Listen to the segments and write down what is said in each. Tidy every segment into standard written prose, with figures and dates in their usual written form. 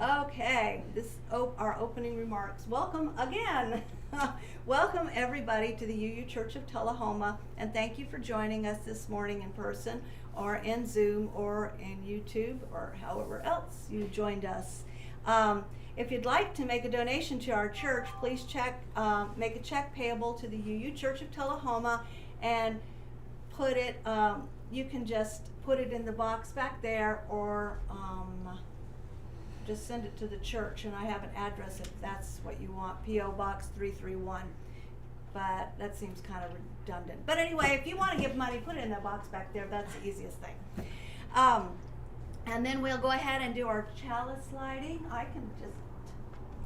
Okay, our opening remarks. Welcome again. Welcome everybody to the UU Church of Tullahoma, and thank you for joining us this morning in person or in Zoom or in YouTube or however else you joined us. If you'd like to make a donation to our church, please make a check payable to the UU Church of Tullahoma and put it, you can just put it in the box back there or just send it to the church, and I have an address if that's what you want, P.O. Box 331, but that seems kind of redundant. But anyway, if you want to give money, put it in the box back there. That's the easiest thing. And then we'll go ahead and do our chalice lighting. I can just...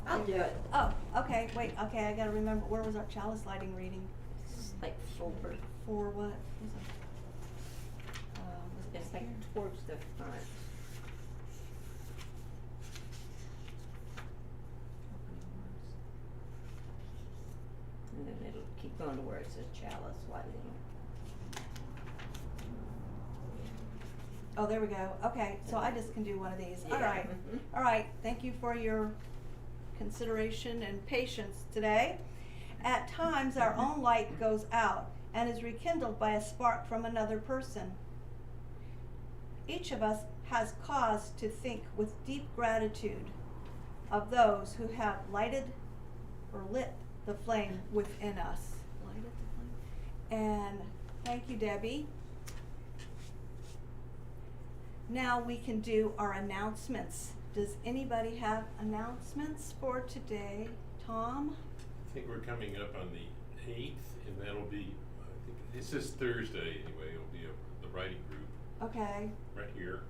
I'll do it. Oh, okay, wait, okay, I gotta remember, where was our chalice lighting reading? It's like forward. For what? Was it It's like towards the front. And then it'll keep going to where it says chalice lighting. Oh, there we go. Okay, so I just can do one of these. Yeah. All right. Mhm. All right. Thank you for your consideration and patience today. At times, our own light goes out and is rekindled by a spark from another person. Each of us has cause to think with deep gratitude of those who have lighted or lit the flame within us. Lighted the flame. And thank you, Debbie. Now we can do our announcements. Does anybody have announcements for today? Tom? I think we're coming up on the 8th, and that'll be, I think, it's this Thursday anyway, it'll be the writing group Okay. right here.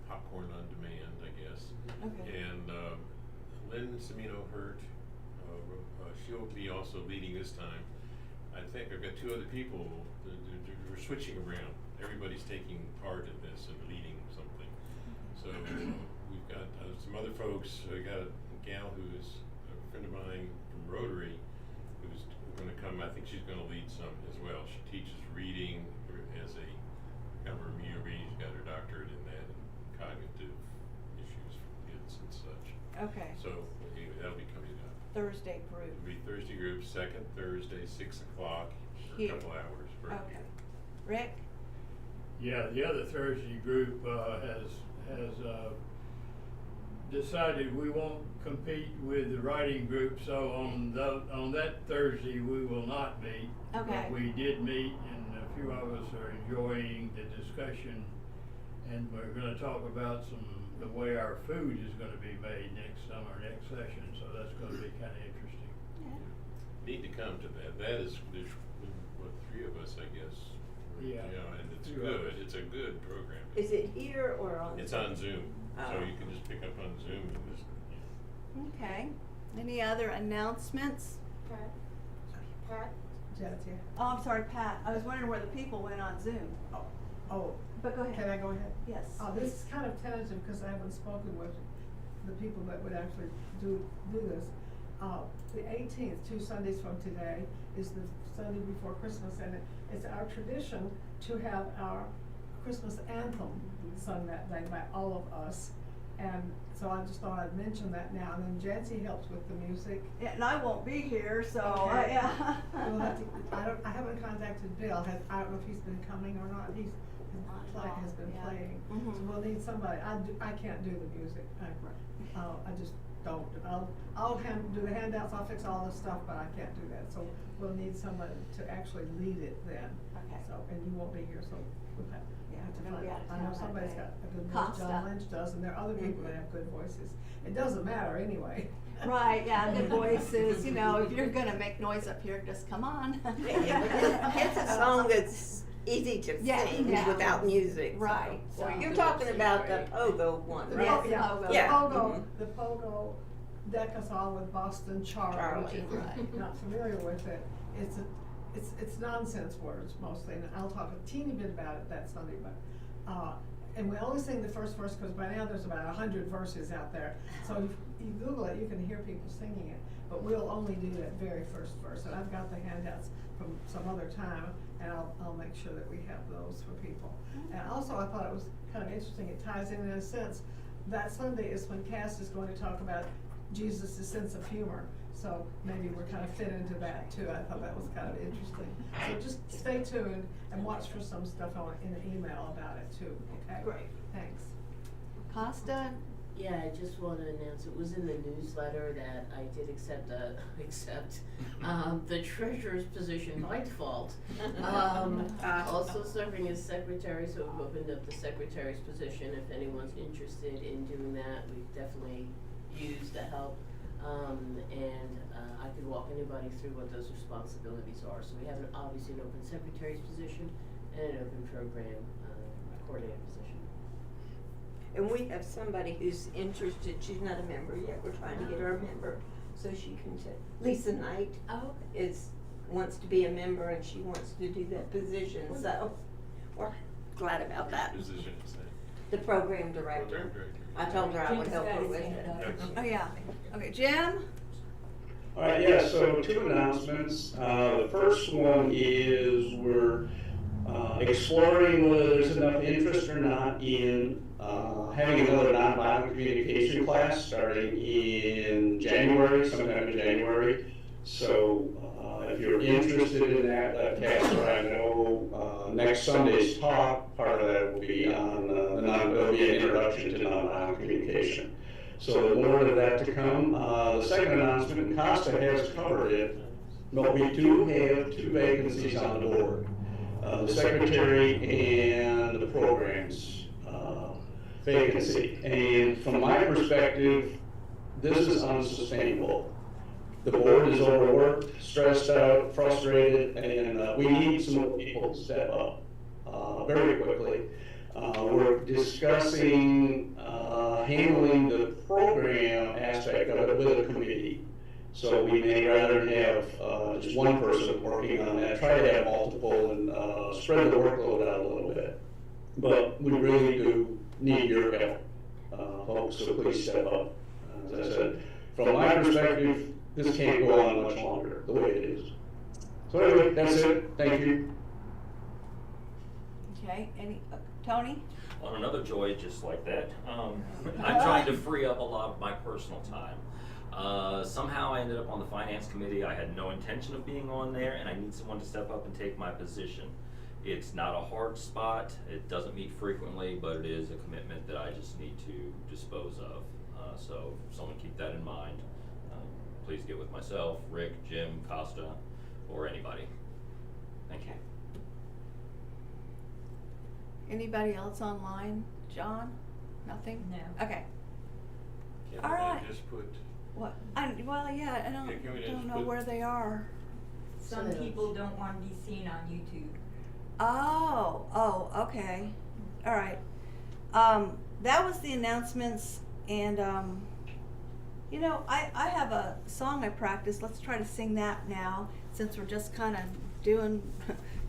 Popcorn on demand, I guess. Okay. And Lynn Semino-Hurt, she'll be also leading this time. I think I've got two other people, we're switching around. Everybody's taking part in this and leading something. So we've got some other folks. We got a gal who is a friend of mine from Rotary who's going to come. I think she's going to lead some as well. She teaches reading as a kind of a remedial reading. She's got her doctorate in that and cognitive issues for kids and such. Okay. So anyway, that'll be coming up. Thursday group. It'll be Thursday group, second Thursday, 6 o'clock for Here. a couple hours. Okay. Rick? Yeah, the other Thursday group has decided we won't compete with the writing group, so on that Thursday we will not meet. Okay. But we did meet, and a few of us are enjoying the discussion, and we're going to talk about the way our food is going to be made next session. So that's going to be kind of interesting. Yeah. Need to come to that. That is, there's, what, 3 of us, I guess. Yeah. And it's 3 of good. us. It's a good program. Is it here or on? It's on Zoom, so Oh. you can just pick up on Zoom and just. Okay. Any other announcements? Pat? Judge, yeah. Oh, I'm sorry, Pat. I was wondering where the people went on Zoom. Oh, But go ahead. can I go ahead? Yes. This is kind of tentative because I haven't spoken with the people that would actually do this. The 18th, 2 Sundays from today, is the Sunday before Christmas, and it's our tradition to have our Christmas anthem sung that day by all of us. And so I just thought I'd mention that now. And then Jancy helps with the music. Yeah, and I won't be here, so Okay. yeah. We'll have to, I haven't contacted Bill. I don't know if he's been coming or not. His client has been Yeah. playing. Mhm. So we'll need somebody. I can't do the music. I just don't. I'll do the handouts. I'll fix all this stuff, but I can't do that. So we'll need somebody to actually lead it then. Okay. So, and you won't be here, so we'll have Yeah, to we're gonna be find. out of I know town that somebody's day. got a good voice. Costa. John Lynch does, and there are other people that have good voices. It doesn't matter anyway. Right, yeah, good voices. You know, if you're gonna make noise up here, just come on. It's a song that's easy to Yeah, sing yeah. without music. so. Right, Well, so- you're talking about the pogo one, The right? Yes, pogo, yeah, pogo. the Yeah. pogo, Mhm. the pogo deck us all with Boston Charlie. Charlie, Which if right. you're not familiar with it, it's nonsense words mostly, and I'll talk a teeny bit about it that Sunday, but, and we only sing the first verse, cause by now there's about 100 verses out there. So if you Google it, you can hear people singing it, but we'll only do that very first verse, and I've got the handouts from some other time, and I'll make sure that we have those for people. And also, I thought it was kind of interesting, it ties in a sense, that Sunday is when Cass is going to talk about Jesus' sense of humor. So maybe we're kind of fit into that too. I thought that was kind of interesting. So just stay tuned and watch for some stuff in an email about it too, okay? Great. Thanks. Costa? Yeah, I just want to announce, it was in the newsletter that I did accept the treasurer's position by default. Also serving as secretary, so we've opened up the secretary's position. If anyone's interested in doing that, we've definitely used the help. I could walk anybody through what those responsibilities are. So we have obviously an open secretary's position and an open program coordinator position. And we have somebody who's interested, she's not a member yet, we're trying to get her a member, so she can Lisa Knight wants to be a member and she wants to do that position, so we're glad about that. Position is that? The program director. Program director. I told her I would help her with it. Oh, yeah. Okay, Jim? All right, yeah, so 2 announcements. The first one is we're exploring whether there's enough interest or not in having another nonviolent communication class starting in January, sometime in January. So if you're interested in that, Casper, I know next Sunday's talk, part of that will be on there'll be an introduction to nonviolent communication. So more of that to come. The second announcement, and Costa has covered it, but we do have 2 vacancies on the board. The secretary and the programs vacancy. And from my perspective, this is unsustainable. The board is overworked, stressed out, frustrated, and we need some more people to step up very quickly. We're discussing handling the program aspect of it with a committee. So we may rather have just one person working on that, try to have multiple and spread the workload out a little bit. But we really do need your help, folks, so please step up. As I said, from my perspective, this can't go on much longer the way it is. So anyway, that's it. Thank you. Okay, Tony? On another joy just like that, I'm trying to free up a lot of my personal time. Somehow I ended up on the finance committee. I had no intention of being on there, and I need someone to step up and take my position. It's not a hard spot. It doesn't meet frequently, but it is a commitment that I just need to dispose of. So someone keep that in mind. Please get with myself, Rick, Jim, Costa, or anybody. Thank you. Anybody else online? John? Nothing? No. Okay. Can All we right. just put, Well, yeah, I Yeah, can we don't just know put- where they are. Some people don't want to be seen on YouTube. Oh, okay. All right. That was the announcements, and you know, I have a song I practice. Let's try to sing that now, since we're just kind of doing,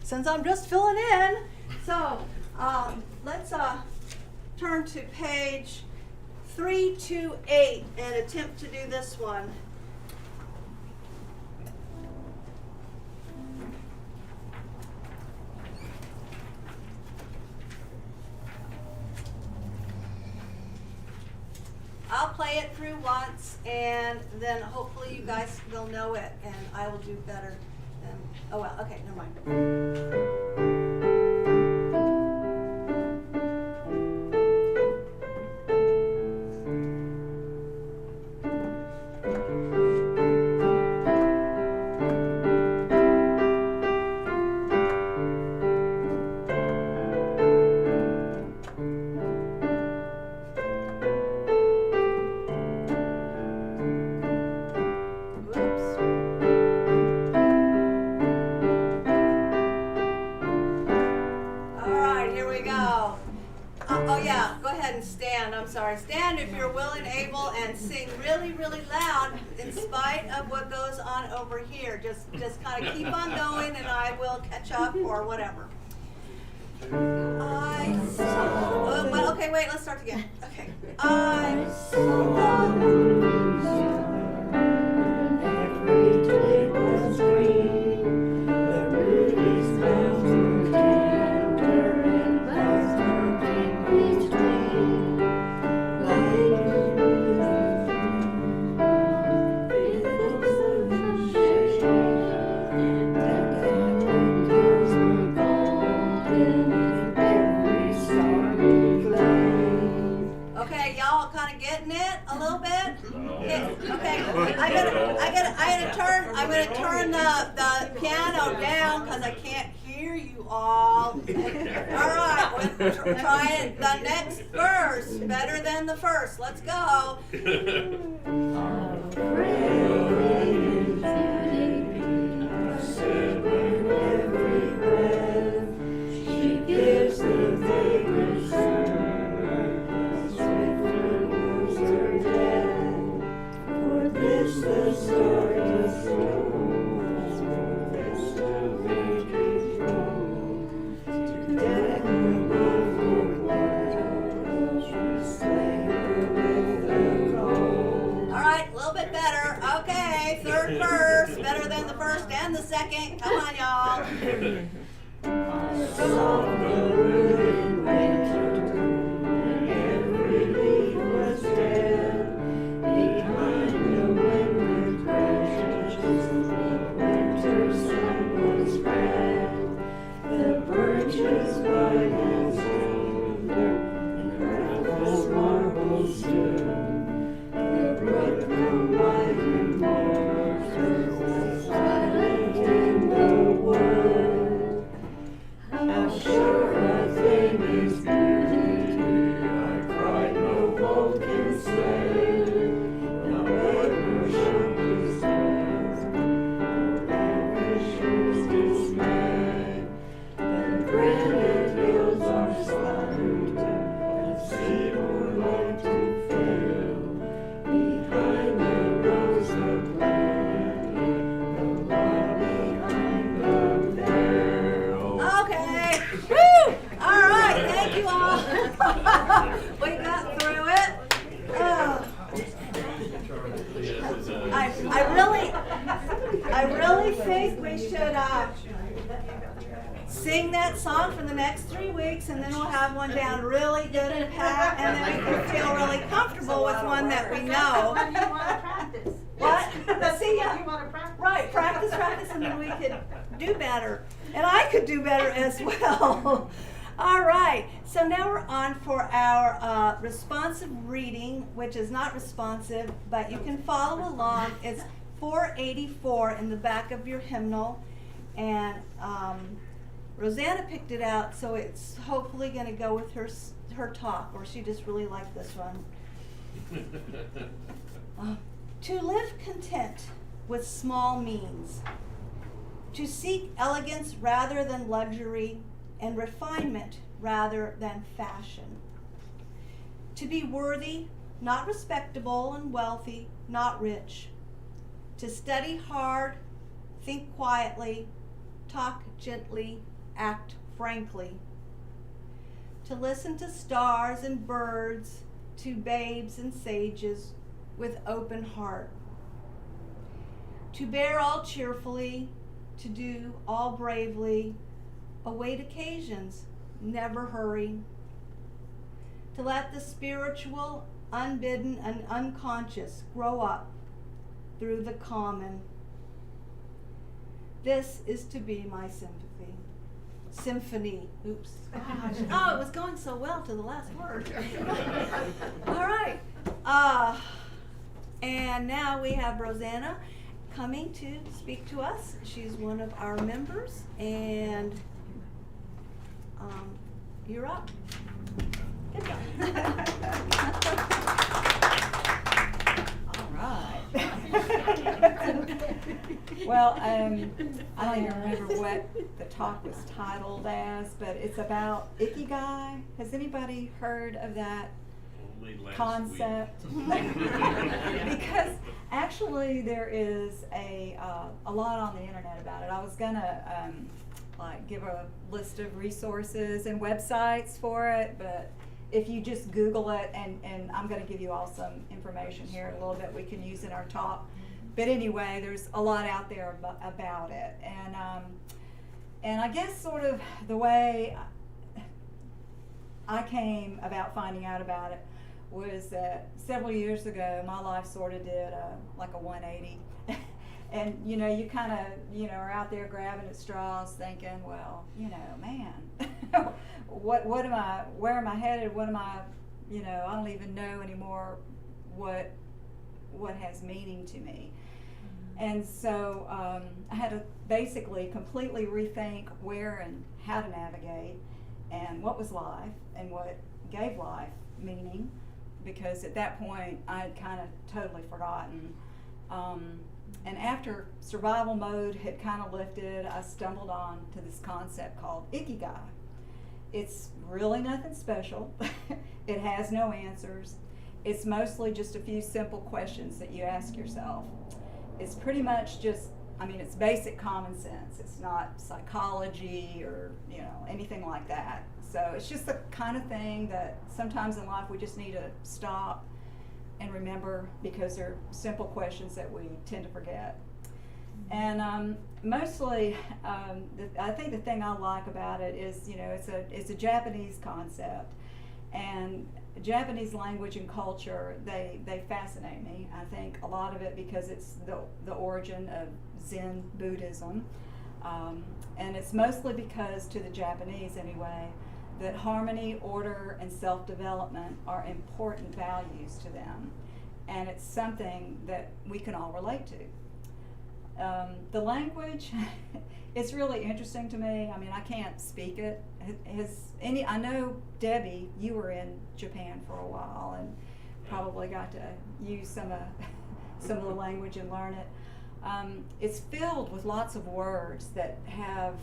since I'm just filling in. So let's turn to page 328 and attempt to do this one. I'll play it through once, and then hopefully you guys will know it, and I will do better than, oh well, okay, never mind. Stand if you're willing, able, and sing really, really loud in spite of what goes on over here. Just kind of keep on going, and I will catch up or whatever. I saw. Well, okay, wait. Let's start again. Okay. I saw. Every day was green. The ruby's mountain tender and buds between. all kind of getting it a little bit? No. Okay, I'm gonna turn the piano down because I can't hear you all. All right, we'll try it. The next verse, better than the first. Let's go. Third verse, better than the first and the second. Come on, y'all. I really think we should sing that song for the next 3 weeks, and then we'll have one down really good and pat, and then we can feel really comfortable with one that we know. When you want to practice. What? See, You want to practice. right, practice, and then we could do better. And I could do better as well. All right, so now we're on for our responsive reading, which is not responsive, but you can follow along. It's 484 in the back of your hymnal, and Roseanna picked it out, so it's hopefully going to go with her talk, or she just really liked this one. To live content with small means, to seek elegance rather than luxury, and refinement rather than fashion. To be worthy, not respectable, and wealthy, not rich. To study hard, think quietly, talk gently, act frankly. To listen to stars and birds, to babes and sages, with open heart. To bear all cheerfully, to do all bravely, await occasions, never hurry. To let the spiritual, unbidden, and unconscious grow up through the common. This is to be my symphony. Oops. Oh, it was going so well to the last word. All right. And now we have Roseanna coming to speak to us. She's one of our members, and you're up. Good job. All right. Well, I don't even remember what the talk was titled as, but it's about ikigai. Has anybody heard of that Only last concept? Because actually there is a lot on the internet about it. I was gonna like give a list of resources and websites for it, but if you just Google it, and I'm gonna give you all some information here in a little bit we can use in our talk. But anyway, there's a lot out there about it, and I guess sort of the way I came about finding out about it was that several years ago my life sort of did like a 180. And you know, you kind of, you know, are out there grabbing at straws thinking, well, you know, man, what am I, where am I headed, what am I I don't even know anymore what has meaning to me. And so I had to basically completely rethink where and how to navigate and what was life and what gave life meaning, because at that point I had kind of totally forgotten. And after survival mode had kind of lifted, I stumbled on to this concept called Ikigai. It's really nothing special. It has no answers. It's mostly just a few simple questions that you ask yourself. It's pretty much just, it's basic common sense. It's not psychology or, anything like that. So it's just the kind of thing that sometimes in life we just need to stop and remember, because they're simple questions that we tend to forget. And mostly, I think the thing I like about it is, it's a Japanese concept, and Japanese language and culture, they fascinate me. I think a lot of it because it's the origin of Zen Buddhism, and it's mostly because, to the Japanese anyway, that harmony, order, and self-development are important values to them, and it's something that we can all relate to. The language, it's really interesting to me. I can't speak it. I know, Debbie, you were in Japan for a while and probably got to use some of the language and learn it. It's filled with lots of words that have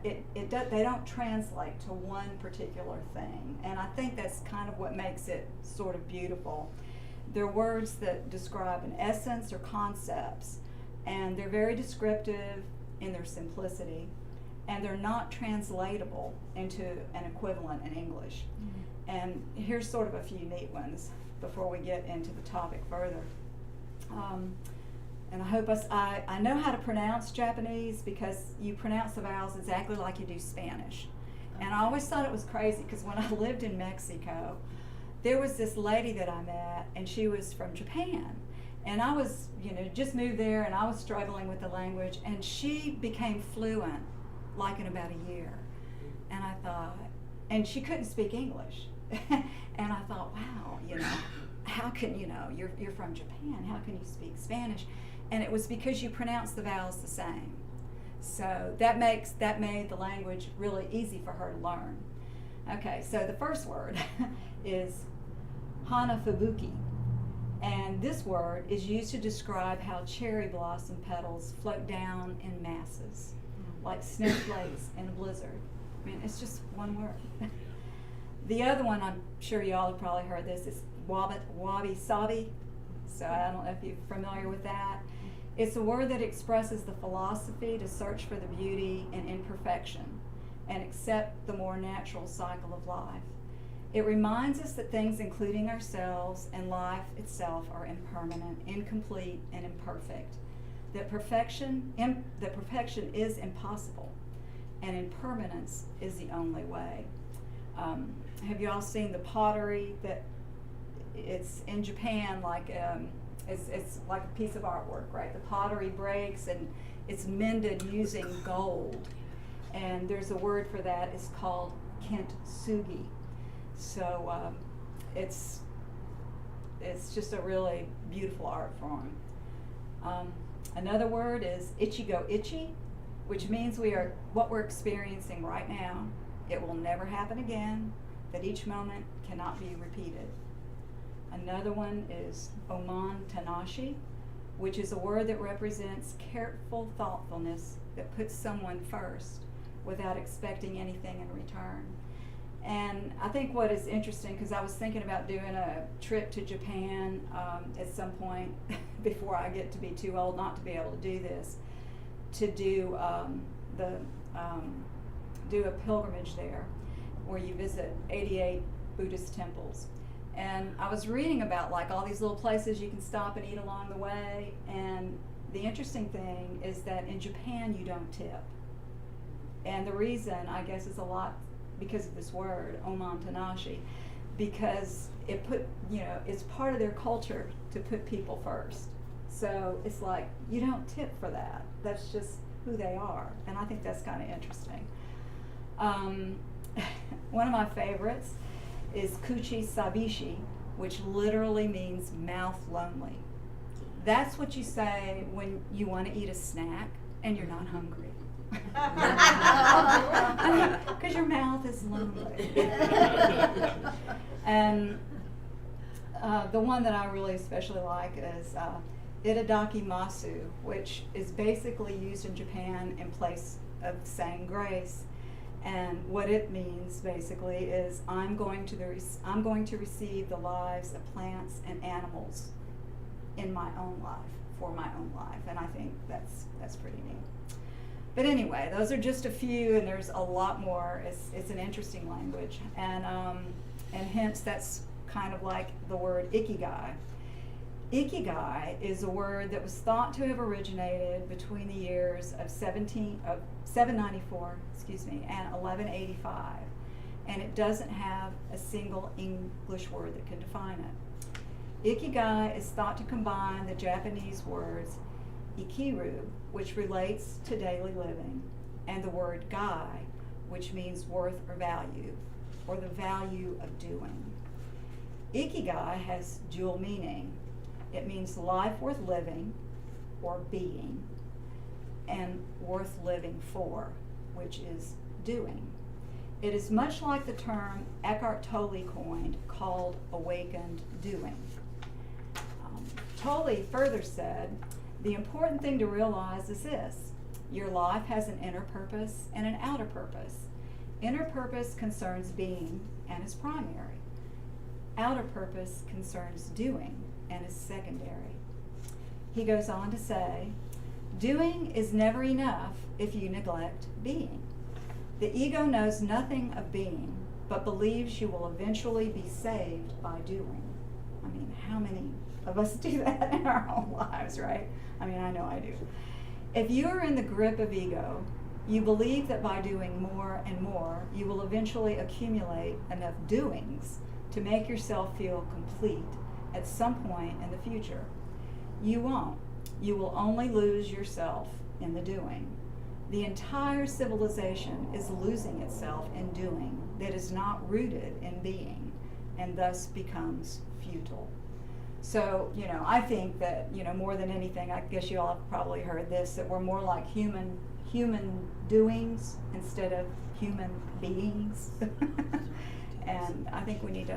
they don't translate to one particular thing, and I think that's kind of what makes it sort of beautiful. They're words that describe an essence or concepts, and they're very descriptive in their simplicity, and they're not translatable into an equivalent in English. And here's sort of a few neat ones before we get into the topic further. And I hope I know how to pronounce Japanese, because you pronounce the vowels exactly like you do Spanish. And I always thought it was crazy, because when I lived in Mexico, there was this lady that I met, and she was from Japan. And I was, just moved there, and I was struggling with the language, and she became fluent like in about a year. And I thought, and she couldn't speak English. And I thought, wow, how can, you're from Japan, how can you speak Spanish? And it was because you pronounce the vowels the same. So that made the language really easy for her to learn. Okay, so the first word is hanafubuki. And this word is used to describe how cherry blossom petals float down in masses, like snowflakes in a blizzard. It's just one word. The other one, I'm sure y'all have probably heard this, is wabi-sabi. So I don't know if you're familiar with that. It's a word that expresses the philosophy to search for the beauty in imperfection and accept the more natural cycle of life. It reminds us that things, including ourselves and life itself, are impermanent, incomplete, and imperfect. That perfection is impossible, and impermanence is the only way. Have you all seen the pottery that it's in Japan? It's like a piece of artwork, right? The pottery breaks and it's mended using gold, and there's a word for that. It's called kintsugi. So it's just a really beautiful art form. Another word is ichigo-ichi, which means what we're experiencing right now, it will never happen again, that each moment cannot be repeated. Another one is oman tanashi, which is a word that represents careful thoughtfulness that puts someone first without expecting anything in return. And I think what is interesting, because I was thinking about doing a trip to Japan at some point before I get to be too old not to be able to do this, to do a pilgrimage there where you visit 88 Buddhist temples. And I was reading about all these little places you can stop and eat along the way, and the interesting thing is that in Japan you don't tip. And the reason, I guess, is a lot because of this word, oman tanashi, because it's part of their culture to put people first. So it's like, you don't tip for that. That's just who they are. And I think that's kind of interesting. One of my favorites is kuchi sabishi, which literally means mouth lonely. That's what you say when you want to eat a snack and you're not hungry. Because your mouth is lonely. And the one that I really especially like is itadaki masu, which is basically used in Japan in place of saying grace. And what it means basically is I'm going to receive the lives of plants and animals in my own life, for my own life. And I think that's pretty neat. But anyway, those are just a few, and there's a lot more. It's an interesting language, and hence that's kind of like the word ikigai. Ikigai is a word that was thought to have originated between the years of 794, and 1185, and it doesn't have a single English word that can define it. Ikigai is thought to combine the Japanese words ikiru, which relates to daily living, and the word gai, which means worth or value, or the value of doing. Ikigai has dual meaning. It means life worth living, or being, and worth living for, which is doing. It is much like the term Eckhart Tolle coined, called awakened doing. Tolle further said, the important thing to realize is this: your life has an inner purpose and an outer purpose. Inner purpose concerns being and is primary. Outer purpose concerns doing and is secondary. He goes on to say, doing is never enough if you neglect being. The ego knows nothing of being, but believes you will eventually be saved by doing. I mean, how many of us do that in our own lives, right? I mean, I know I do. If you are in the grip of ego, you believe that by doing more and more, you will eventually accumulate enough doings to make yourself feel complete at some point in the future. You won't. You will only lose yourself in the doing. The entire civilization is losing itself in doing that is not rooted in being, and thus becomes futile. So, I think that, more than anything, I guess you all have probably heard this, that we're more like human doings instead of human beings. And I think we'd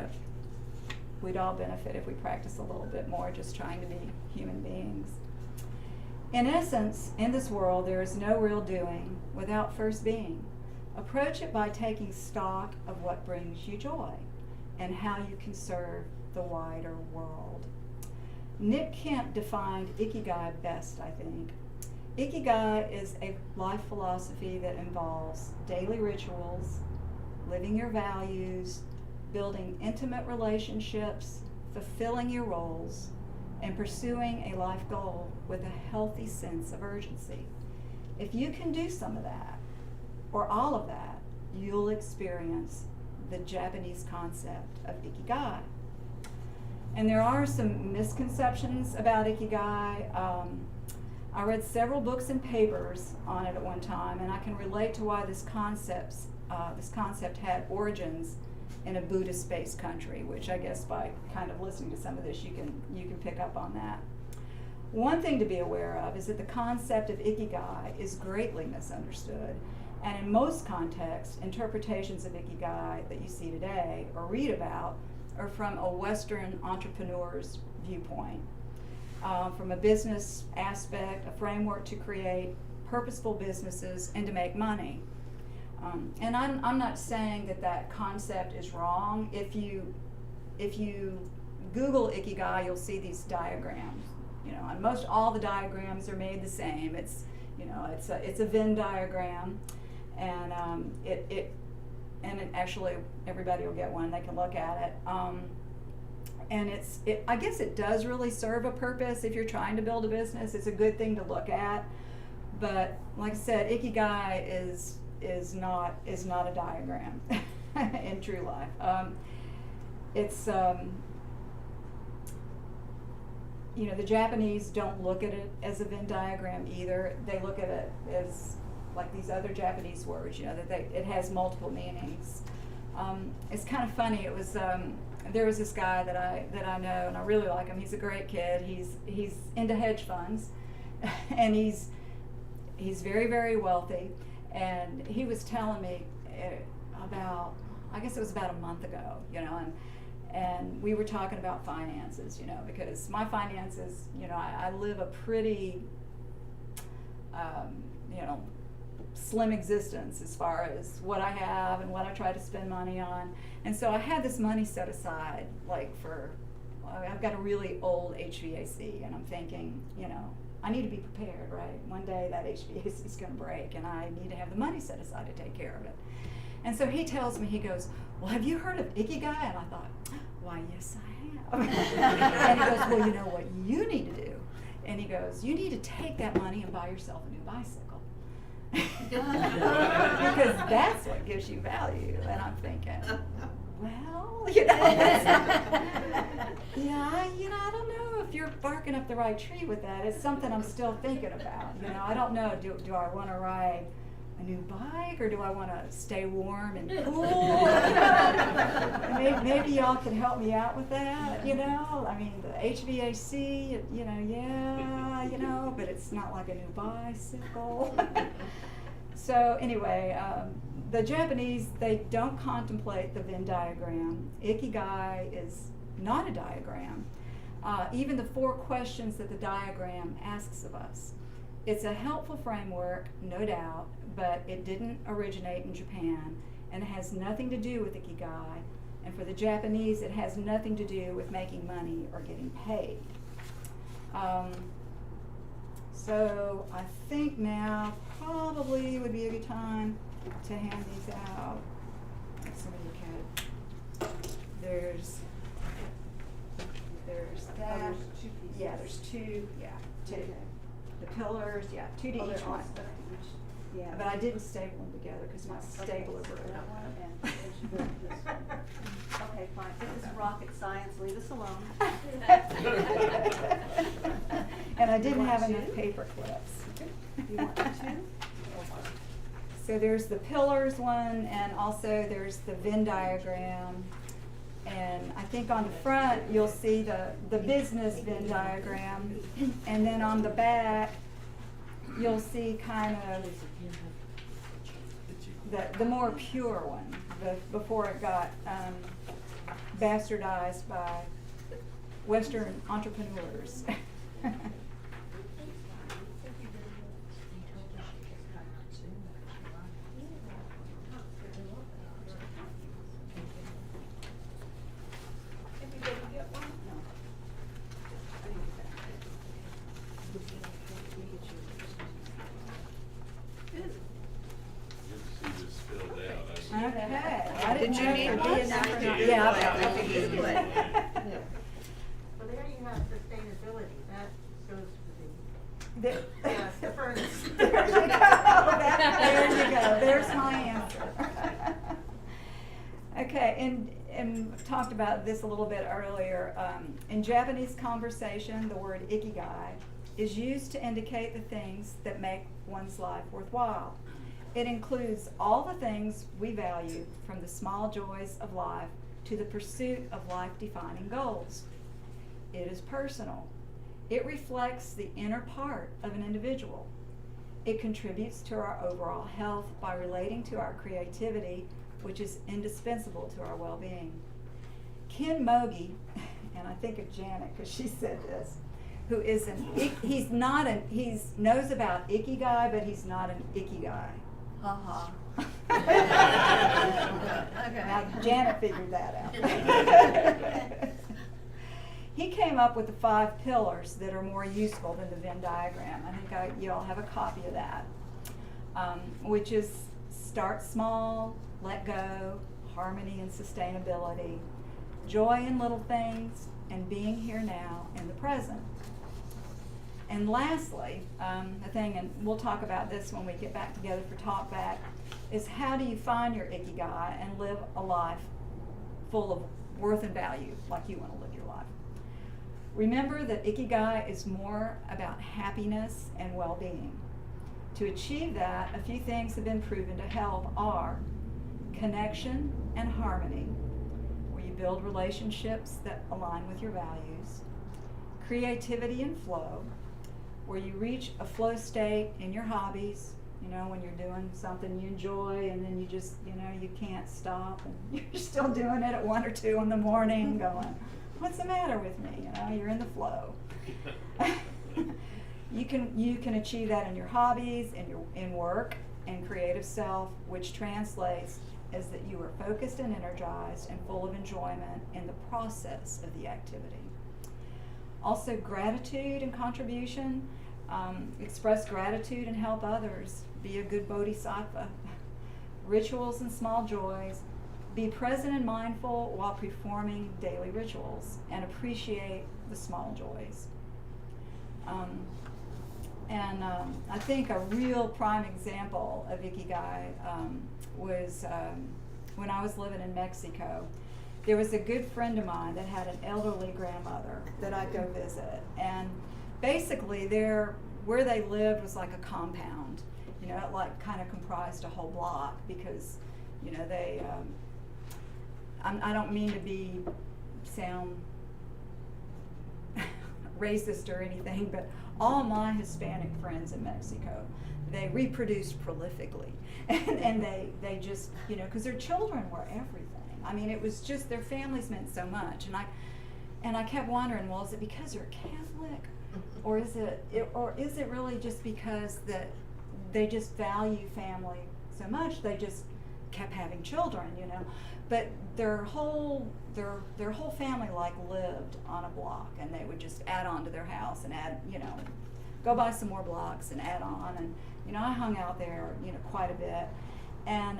all benefit if we practice a little bit more just trying to be human beings. In essence, in this world, there is no real doing without first being. Approach it by taking stock of what brings you joy and how you can serve the wider world. Nick Kemp defined Ikigai best, I think. Ikigai is a life philosophy that involves daily rituals, living your values, building intimate relationships, fulfilling your roles, and pursuing a life goal with a healthy sense of urgency. If you can do some of that, or all of that, you'll experience the Japanese concept of Ikigai. And there are some misconceptions about Ikigai. I read several books and papers on it at one time, and I can relate to why this concept had origins in a Buddhist-based country, which I guess by kind of listening to some of this, you can pick up on that. One thing to be aware of is that the concept of Ikigai is greatly misunderstood, and in most contexts, interpretations of Ikigai that you see today or read about are from a Western entrepreneur's viewpoint. From a business aspect, a framework to create purposeful businesses and to make money. And I'm not saying that concept is wrong. If you Google Ikigai, you'll see these diagrams. And most all the diagrams are made the same. It's a Venn diagram, and actually everybody will get one. They can look at it. And I guess it does really serve a purpose if you're trying to build a business. It's a good thing to look at. But like I said, Ikigai is not a diagram in true life. The Japanese don't look at it as a Venn diagram either. They look at it as like these other Japanese words, that it has multiple meanings. It's kind of funny. It was there was this guy that I know, and I really like him. He's a great kid. He's into hedge funds, and he's very, very wealthy. And he was telling me about, I guess it was about a month ago, you know, and we were talking about finances, you know, because my finances, you know, I live a pretty, you know, slim existence as far as what I have and what I try to spend money on. And so I had this money set aside, like I've got a really old HVAC, and I'm thinking, you know, I need to be prepared, right? One day that HVAC is going to break, and I need to have the money set aside to take care of it. And so he tells me, he goes, well, have you heard of Ikigai? And I thought, why, yes, I have. And he goes, well, you know what you need to do? And he goes, you need to take that money and buy yourself a new bicycle. Because that's what gives you value. And I'm thinking, well, you know, yeah, you know, I don't know if you're barking up the right tree with that. It's something I'm still thinking about. You know, I don't know, do I want to ride a new bike, or do I want to stay warm and cool? Maybe y'all can help me out with that, you know? I mean, the HVAC, you know, yeah, you know, but it's not like a new bicycle. So anyway, the Japanese, they don't contemplate the Venn diagram. Ikigai is not a diagram. Even the 4 questions that the diagram asks of us. It's a helpful framework, no doubt, but it didn't originate in Japan, and it has nothing to do with Ikigai. And for the Japanese, it has nothing to do with making money or getting paid. So I think now probably would be a good time to hand these out. Somebody could. There's that. there's 2 pieces. Yeah, there's 2. Yeah, 2. The pillars, yeah, 2 to each one. Yeah. But I didn't staple them together because my stapler broke. Okay, fine. This is rocket science. Leave us alone. And I didn't You have want enough 2? paper clips. You want 2? So there's the pillars one, and also there's the Venn diagram. And I think on the front you'll see the business Venn diagram, and then on the back you'll see kind of the more pure one, before it got bastardized by Western entrepreneurs. Okay. I didn't Did you know need there'd be one? enough for Yeah, me. Yeah, I've got yeah. one. Well, there you have sustainability, that goes for There- the furnace. There you go. There you go. There's my answer. Okay, and we talked about this a little bit earlier. In Japanese conversation, the word ikigai is used to indicate the things that make one's life worthwhile. It includes all the things we value, from the small joys of life to the pursuit of life-defining goals. It is personal. It reflects the inner part of an individual. It contributes to our overall health by relating to our creativity, which is indispensable to our well-being. Ken Mogi, and I think of Janet because she said this, who is he's knows about ikigai, but he's not an ikigai. Ha Now Janet figured that out. He came up with the 5 pillars that are more useful than the Venn diagram. I think you all have a copy of that, which is start small, let go, harmony and sustainability, joy in little things, and being here now in the present. And lastly, the thing, and we'll talk about this when we get back together for Talk Back, is how do you find your ikigai and live a life full of worth and value like you want to live your life. Remember that ikigai is more about happiness and well-being. To achieve that, a few things have been proven to help are connection and harmony, where you build relationships that align with your values, creativity and flow, where you reach a flow state in your hobbies, you know, when you're doing something you enjoy and then you just, you know, you can't stop and you're still doing it at 1 or 2 in the morning going, what's the matter with me? You know, you're in the flow. You can achieve that in your hobbies, in work and creative self, which translates as that you are focused and energized and full of enjoyment in the process of the activity. Also, gratitude and contribution. Express gratitude and help others. Be a good bodhisattva. Rituals and small joys. Be present and mindful while performing daily rituals, and appreciate the small joys. I think a real prime example of Ikigai was when I was living in Mexico. There was a good friend of mine that had an elderly grandmother that I'd go visit, and basically where they lived was like a compound. You know, it like kind of comprised a whole block because, you know, they, I don't mean to sound racist or anything, but all my Hispanic friends in Mexico, they reproduced prolifically. and they just, you know, because their children were everything. I mean, it was just, their families meant so much. And I kept wondering, well, is it because they're Catholic? Or is it really just because that they just value family so much, they just kept having children, you know? But their whole family like lived on a block, and they would just add on to their house and add, you know, go buy some more blocks and add on. And, you know, I hung out there, you know, quite a bit. And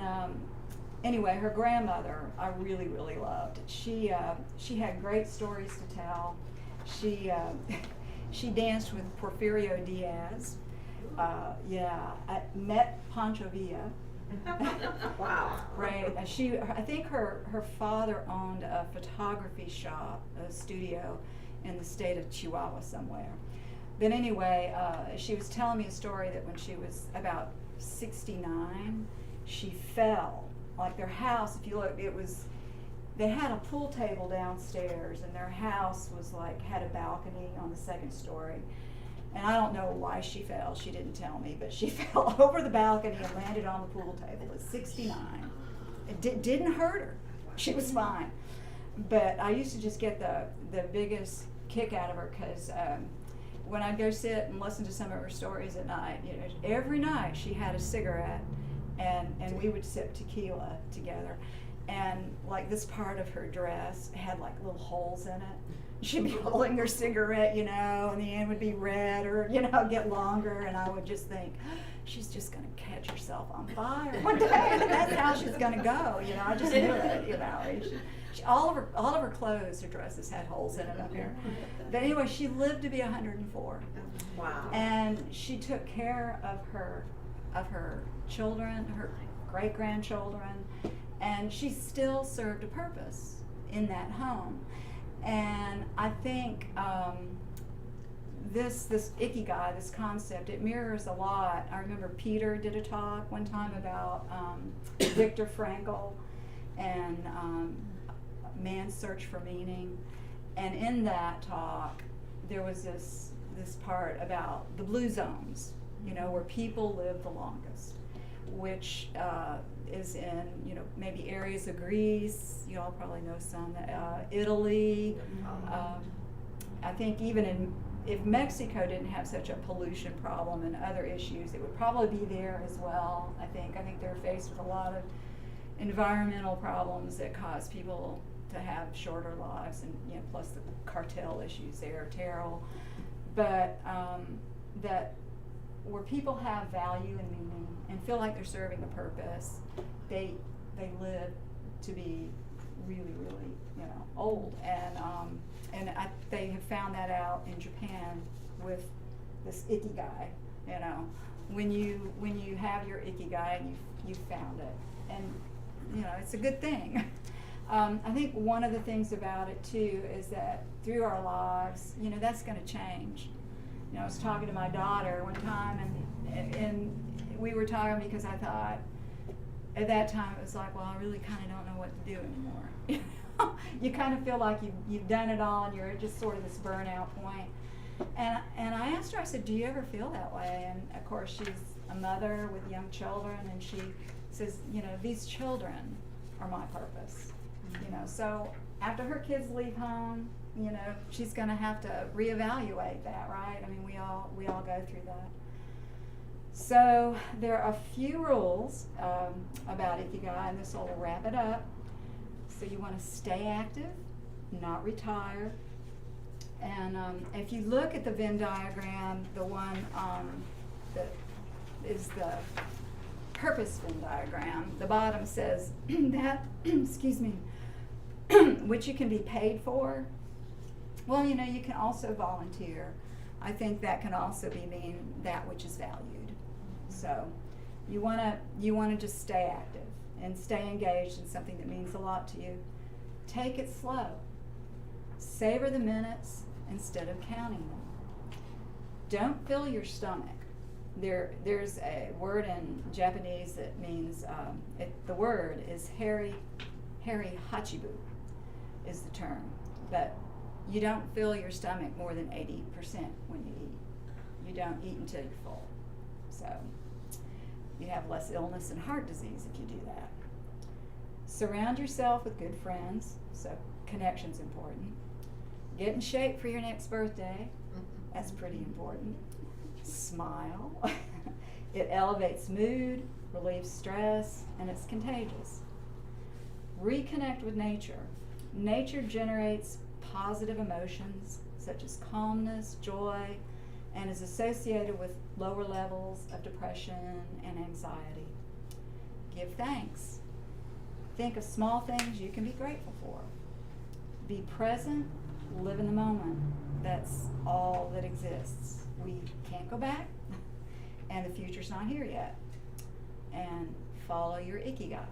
anyway, her grandmother I really, really loved. She had great stories to tell. She danced with Porfirio Diaz. I met Pancho Villa. Wow. Right. I think her father owned a photography shop, a studio in the state of Chihuahua somewhere. But anyway, she was telling me a story that when she was about 69, she fell. Like their house, if you look, they had a pool table downstairs, and their house was like, had a balcony on the second story. And I don't know why she fell, she didn't tell me, but she fell over the balcony and landed on the pool table at 69. It didn't hurt her, she was fine. But I used to just get the biggest kick out of her, because when I'd go sit and listen to some of her stories at night, you know, every night she had a cigarette, and we would sip tequila together. And like this part of her dress had like little holes in it. She'd be holding her cigarette, you know, and the end would be red or, you know, get longer. And I would just think, she's just going to catch herself on fire one day. And that's how she's going to go, you know. I just knew it, you know. All of her clothes, her dresses had holes in it up here. But anyway, she lived to be 104. Wow. And she took care of her children, her great-grandchildren, and she still served a purpose in that home. And I think this Ikigai, this concept, it mirrors a lot. I remember Peter did a talk one time about Viktor Frankl and man's search for meaning. And in that talk, there was this part about the blue zones, you know, where people live the longest, which is in, you know, maybe areas of Greece. You all probably know some. Italy. I think even if Mexico didn't have such a pollution problem and other issues, it would probably be there as well. I think they're faced with a lot of environmental problems that cause people to have shorter lives, and, you know, plus the cartel issues there are terrible. But that where people have value and meaning and feel like they're serving a purpose, they live to be really, really, you know, old. And they have found that out in Japan with this Ikigai. You know, when you have your Ikigai and you've found it, and, you know, it's a good thing. I think one of the things about it too is that through our lives, you know, that's going to change. You know, I was talking to my daughter one time, and we were talking because I thought, at that time it was like, well, I really kind of don't know what to do anymore. You kind of feel like you've done it all and you're just sort of this burnout point. And I asked her, I said, do you ever feel that way? And of course she's a mother with young children, and she says, you know, these children are my purpose. You know, so after her kids leave home, you know, she's going to have to reevaluate that, right? I mean, we all go through that. So there are a few rules about Ikigai, and this will wrap it up. So you want to stay active, not retire. And if you look at the Venn diagram, the one that is the purpose Venn diagram, the bottom says that, excuse me, which you can be paid for. Well, you know, you can also volunteer. I think that can also be mean that which is valued. So you wanna just stay active and stay engaged in something that means a lot to you. Take it slow. Savor the minutes instead of counting them. Don't fill your stomach. There's a word in Japanese that means, the word is heri hachibu is the term, but you don't fill your stomach more than 80% when you eat. You don't eat until you're full. So you have less illness and heart disease if you do that. Surround yourself with good friends, so connection's important. Get in shape for your next birthday. That's pretty important. Smile. It elevates mood, relieves stress, and it's contagious. Reconnect with nature. Nature generates positive emotions such as calmness, joy, and is associated with lower levels of depression and anxiety. Give thanks. Think of small things you can be grateful for. Be present, live in the moment. That's all that exists. We can't go back, and the future's not here yet. And follow your Ikigai.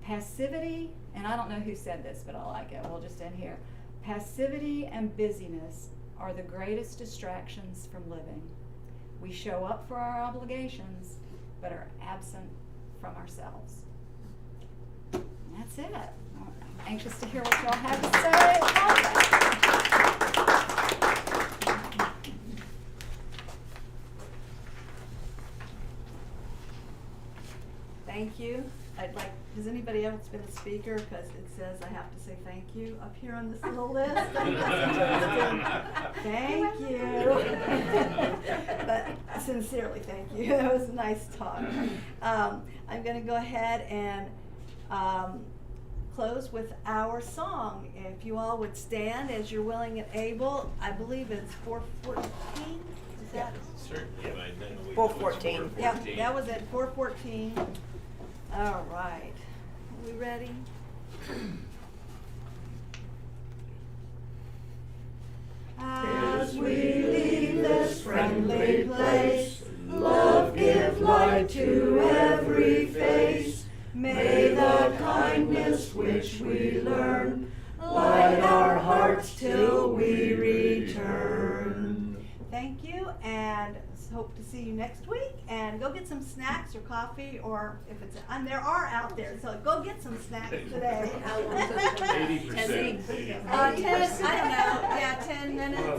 Passivity, and I don't know who said this, but I like it. We'll just end here. Passivity and busyness are the greatest distractions from living. We show up for our obligations, but are absent from ourselves. And that's it. I'm anxious to hear what y'all have to say. Thank you. Has anybody else been a speaker? Because it says I have to say thank you up here on this little list. Thank you. But sincerely, thank you. That was a nice talk. I'm going to go ahead and close with our song. If you all would stand as you're willing and able. I believe it's 414. Is that? Certainly, but I didn't believe it 414. was 414. Yep, that was at 414. All right. Are we ready? As we leave this friendly place, love give light to every face. May the kindness which we learn light our hearts till we return. Thank you, and hope to see you next week. And go get some snacks or coffee, or if it's, and there are out there, so go get some snacks today. 80%. 10, I don't know, yeah,